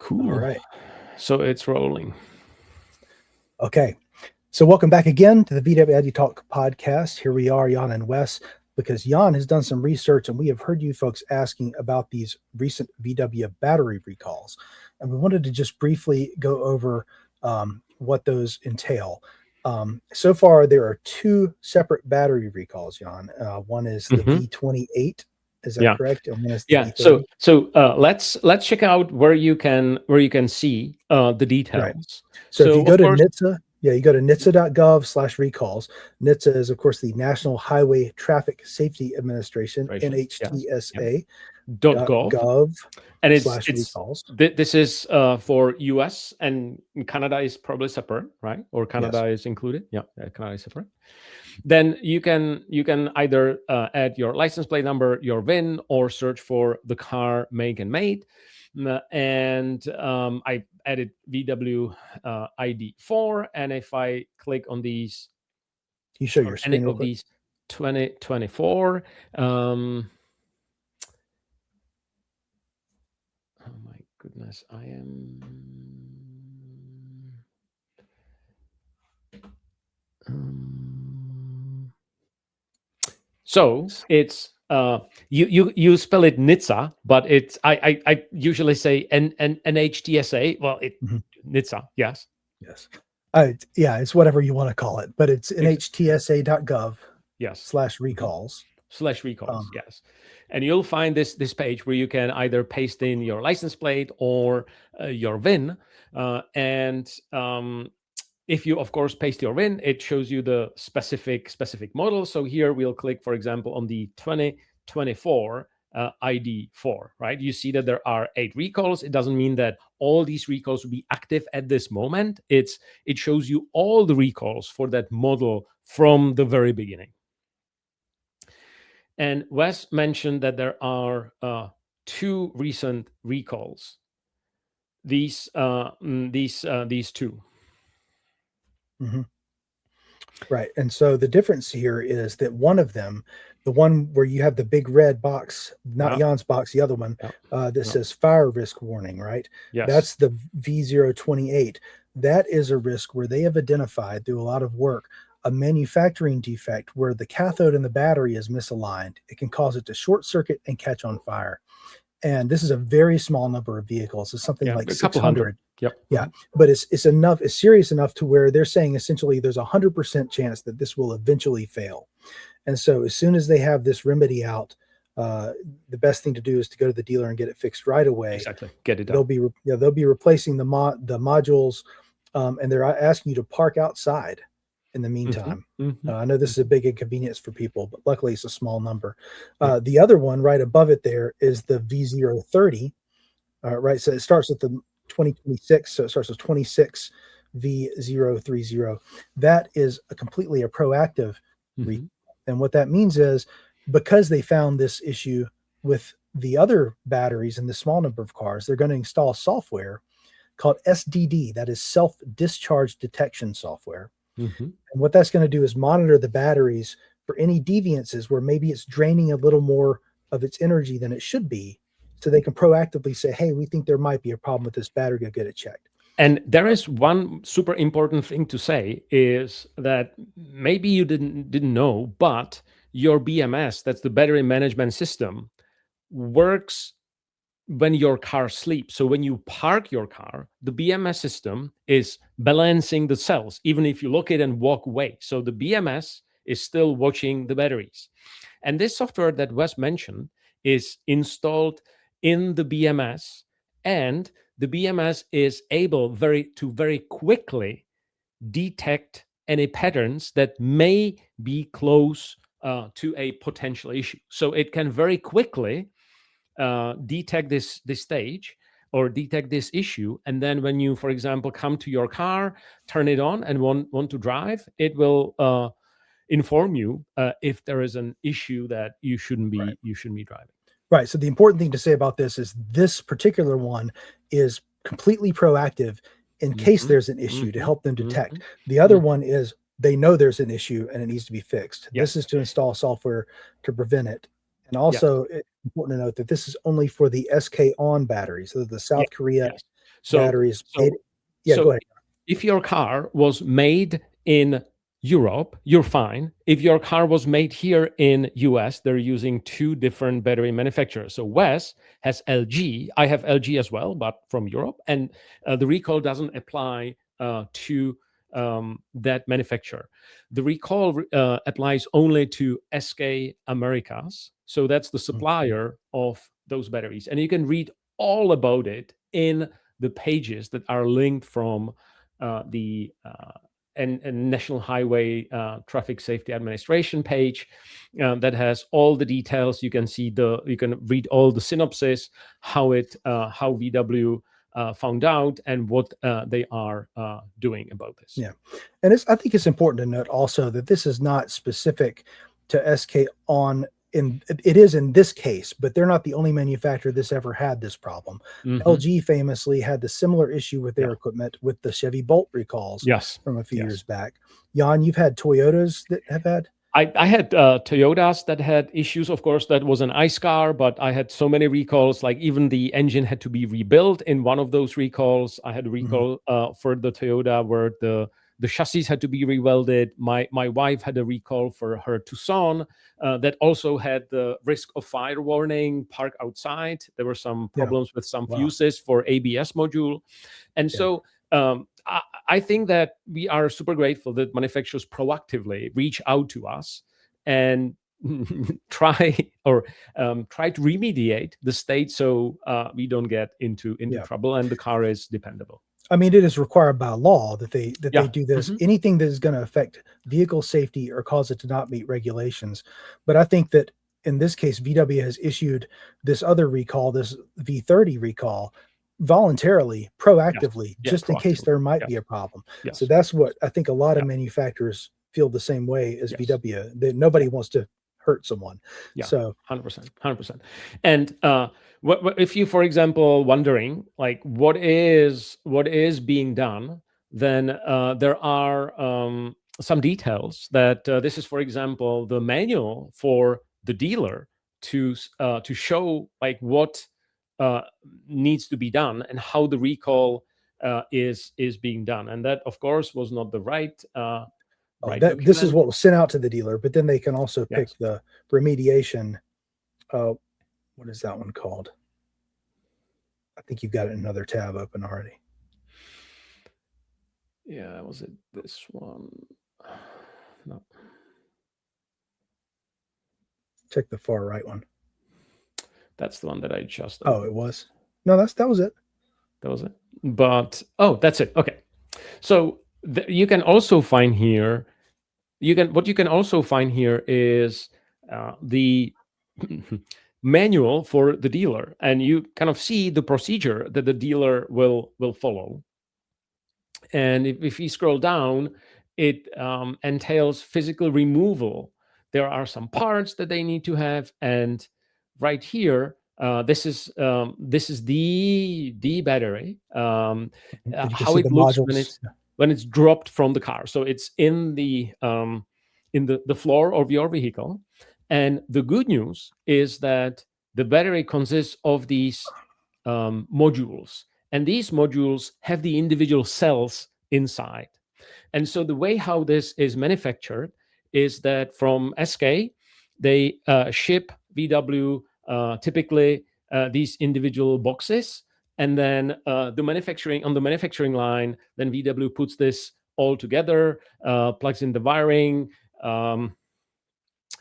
Cool. All right. So it's rolling. Okay. So welcome back again to the VW ID Talk podcast. Here we are, Jan and Wes, because Jan has done some research and we have heard you folks asking about these recent VW battery recalls. And we wanted to just briefly go over what those entail. So far, there are two separate battery recalls, Jan. One is the V28. Is that correct? And one is the V30. So let's check out where you can see the details. Right. So if you go to NHTSA, you go to NHTSA.gov/recalls. NHTSA is, of course, the National Highway Traffic Safety Administration, NHTSA. .gov. And it's recalls. This is for US, and Canada is probably separate, right? Or Canada is included. Yeah, Canada is separate. Then you can either add your license plate number, your VIN, or search for the car make and mate. And I added VW ID.4, and if I click on these, can you show your screen real quick? These 2024. Oh my goodness, I am. So it's you spell it NHTSA, but it's I usually say NHTSA. Well, NHTSA, yes. It's whatever you want to call it, but it's NHTSA.gov. /recalls. Yes. And you'll find this page where you can either paste in your license plate or your VIN. And if you, of course, paste your VIN, it shows you the specific model. So here we'll click, for example, on the 2024 ID.4, right? You see that there are 8 recalls. It doesn't mean that all these recalls will be active at this moment. It shows you all the recalls for that model from the very beginning. And Wes mentioned that there are 2 recent recalls. These 2. Right. And so the difference here is that one of them, the one where you have the big red box, not Jan's box, the other one, that says fire risk warning, right? Yes. That's the V028. That is a risk where they have identified through a lot of work a manufacturing defect where the cathode in the battery is misaligned. It can cause it to short circuit and catch on fire. And this is a very small number of vehicles. It's something like 600. Yep. Yeah, but it's enough. It's serious enough to where they're saying essentially there's 100% chance that this will eventually fail. And so as soon as they have this remedy out, the best thing to do is to go to the dealer and get it fixed right away. Exactly. Get it done. They'll be replacing the modules, and they're asking you to park outside in the meantime. I know this is a big inconvenience for people, but luckily it's a small number. The other one right above it there is the V030. Right. So it starts with the 2026. So it starts with 26 V030. That is completely a proactive recall. And what that means is because they found this issue with the other batteries in the small number of cars, they're going to install software called SDD. That is self-discharge detection software. And what that's going to do is monitor the batteries for any deviances where maybe it's draining a little more of its energy than it should be. So they can proactively say, hey, we think there might be a problem with this battery, go get it checked. And there is one super important thing to say is that maybe you didn't know, but your BMS, that's the battery management system, works when your car sleeps. So when you park your car, the BMS system is balancing the cells, even if you look it and walk away. So the BMS is still watching the batteries. And this software that Wes mentioned is installed in the BMS, and the BMS is able to very quickly detect any patterns that may be close to a potential issue. So it can very quickly detect this stage or detect this issue, and then when you, for example, come to your car, turn it on, and want to drive, it will inform you if there is an issue that you shouldn't be driving. Right. So the important thing to say about this is this particular one is completely proactive in case there's an issue to help them detect. The other one is they know there's an issue and it needs to be fixed. This is to install software to prevent it. And also it's important to note that this is only for the SK on batteries, so the South Korea. batteries. So, Yeah, so go ahead. if your car was made in Europe, you're fine. If your car was made here in US, they're using two different battery manufacturers. So Wes has LG. I have LG as well, but from Europe. And the recall doesn't apply to that manufacturer. The recall applies only to SK Americas. So that's the supplier of those batteries. And you can read all about it in the pages that are linked from the National Highway Traffic Safety Administration page that has all the details. You can read all the synopsis, how VW found out and what they are doing about this. Yeah, and I think it's important to note also that this is not specific to SK it is in this case, but they're not the only manufacturer that's ever had this problem. LG famously had the similar issue with their equipment with the Chevy Bolt recalls from a few years back. Jan, you've had Toyotas that have had? I had Toyotas that had issues. Of course, that was an ICE car, but I had so many recalls, like even the engine had to be rebuilt in one of those recalls. I had a recall for the Toyota where the chassis had to be rewelded. My wife had a recall for her Tucson that also had the risk of fire warning, park outside. There were some problems with some fuses for ABS module. And so I think that we are super grateful that manufacturers proactively reach out to us and try to remediate the state so we don't get into trouble and the car is dependable. I mean, it is required by law that they do this. Anything that is going to affect vehicle safety or cause it to not meet regulations. But I think that in this case, VW has issued this other recall, this V30 recall, voluntarily, proactively, just in case there might be a problem. So that's what I think a lot of manufacturers feel the same way as VW. That nobody wants to hurt someone. So 100%. And if you, for example, wondering like what is being done, then there are some details that this is, for example, the manual for the dealer to show like what needs to be done and how the recall is being done. And that, of course, was not the right. This is what was sent out to the dealer, but then they can also pick the remediation. What is that one called? I think you've got another tab open already. Yeah, was it this one? No. Check the far right one. That's the one that I just opened. Oh, it was? No, that was it. That was it. But that's it. Okay. So you can also find here. What you can also find here is the manual for the dealer, and you kind of see the procedure that the dealer will follow. And if you scroll down, it entails physical removal. There are some parts that they need to have, and right here, this is the battery. How it looks when it's dropped from the car. So it's in the floor of your vehicle. And the good news is that the battery consists of these modules, and these modules have the individual cells inside. And so the way how this is manufactured is that from SK, they ship VW typically these individual boxes, and then on the manufacturing line, then VW puts this all together, plugs in the wiring,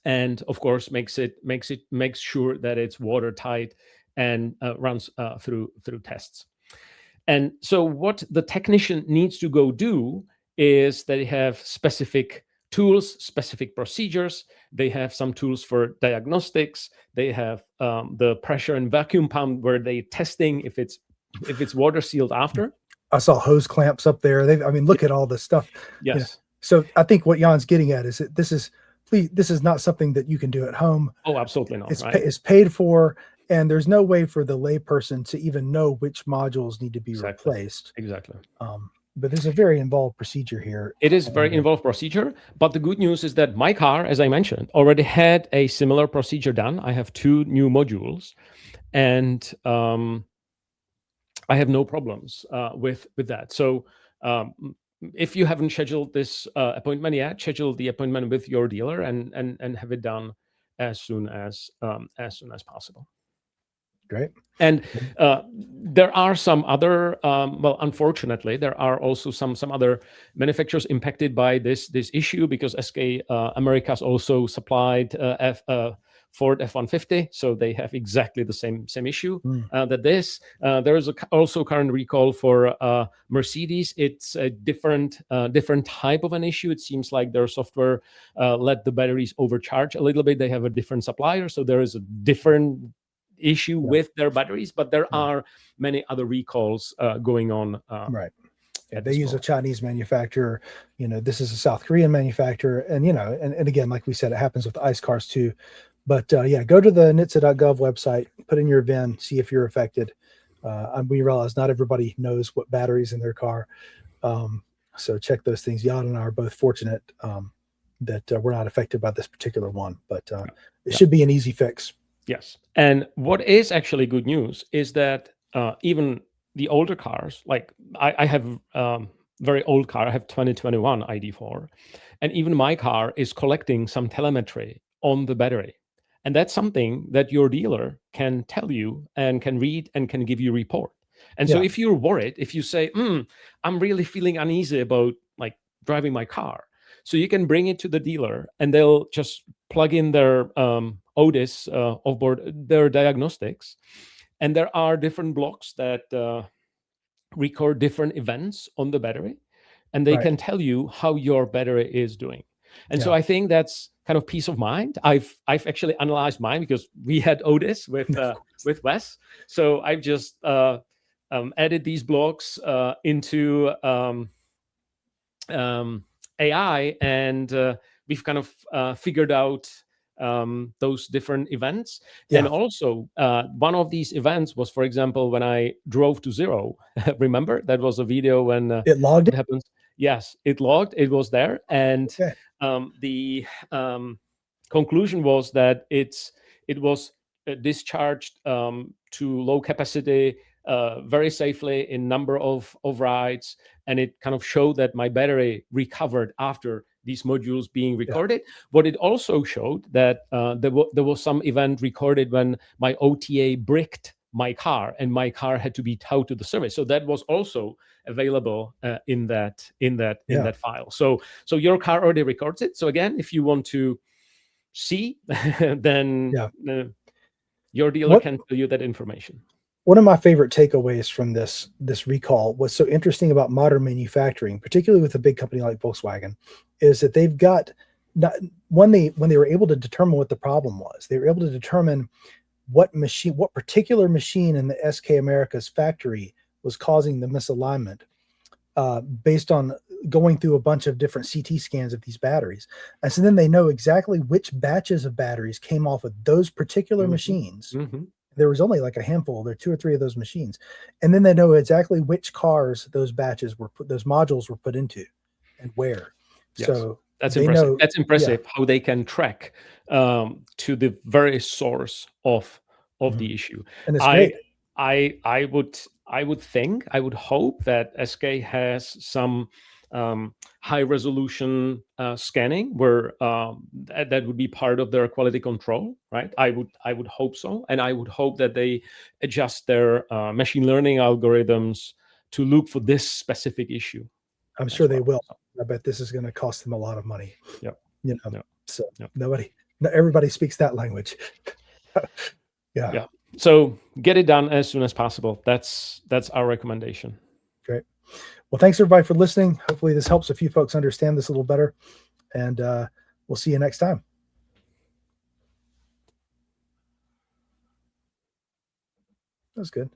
and of course makes sure that it's watertight and runs through tests. And so what the technician needs to go do is they have specific tools, specific procedures. They have some tools for diagnostics. They have the pressure and vacuum pump where they testing if it's water sealed after. I saw hose clamps up there. Look at all this stuff. Yes. You know, so I think what Jan's getting at is that this is not something that you can do at home. Oh, absolutely not. It's paid for, and there's no way for the layperson to even know which modules need to be replaced. Exactly. But there's a very involved procedure here. It is very involved procedure, but the good news is that my car, as I mentioned, already had a similar procedure done. I have 2 new modules, and I have no problems with that. So if you haven't scheduled this appointment yet, schedule the appointment with your dealer and have it done as soon as possible. Great. And there are some other, well, unfortunately, there are also some other manufacturers impacted by this issue, because SK Americas also supplied Ford F-150, so they have exactly the same issue. There is also current recall for Mercedes. It's a different type of an issue. It seems like their software let the batteries overcharge a little bit. They have a different supplier, so there is a different issue with their batteries, but there are many other recalls going on. Right. Yeah, they use a Chinese manufacturer. This is a South Korean manufacturer, and and again, like we said, it happens with ICE cars too. But yeah, go to the NHTSA.gov website, put in your VIN, see if you're affected. We realize not everybody knows what batteries in their car, so check those things. Jan and I are both fortunate that we're not affected by this particular one, but it should be an easy fix. Yes. And what is actually good news is that even the older cars, like I have very old car, I have 2021 ID.4, and even my car is collecting some telemetry on the battery. And that's something that your dealer can tell you and can read and can give you a report. And so if you're worried, if you say, I'm really feeling uneasy about like driving my car, so you can bring it to the dealer and they'll just plug in their Otis offboard, their diagnostics. And there are different blocks that record different events on the battery. And they can tell you how your battery is doing. And so I think that's kind of peace of mind. I've actually analyzed mine because we had Otis with Wes. So I've just added these blocks into AI, and we've kind of figured out those different events. And also one of these events was, for example, when I drove to zero. Remember, that was a video when it logged it happens. Yes, it logged, it was there. And the conclusion was that it was discharged to low capacity very safely in number of rides, and it kind of showed that my battery recovered after these modules being recorded. What it also showed that there was some event recorded when my OTA bricked my car and my car had to be towed to the service. So that was also available in that file. So your car already records it. So again, if you want to see, then your dealer can tell you that information. One of my favorite takeaways from this recall, what's so interesting about modern manufacturing, particularly with a big company like Volkswagen, is that they've got when they were able to determine what the problem was, they were able to determine what particular machine in the SK Americas factory was causing the misalignment, based on going through a bunch of different CT scans of these batteries. And so then they know exactly which batches of batteries came off of those particular machines. There was only like a handful, there are 2 or 3 of those machines. And then they know exactly which cars those modules were put into and where. Yes. So that's impressive. That's impressive how they can track to the very source of the issue. And it's great. I would hope that SK has some high resolution scanning where that would be part of their quality control, right? I would hope so, and I would hope that they adjust their machine learning algorithms to look for this specific issue. I'm sure they will. I bet this is going to cost them a lot of money. So everybody speaks that language. Yeah. So get it done as soon as possible. That's our recommendation. Great. Well, thanks everybody for listening. Hopefully this helps a few folks understand this a little better, and we'll see you next time. That was good.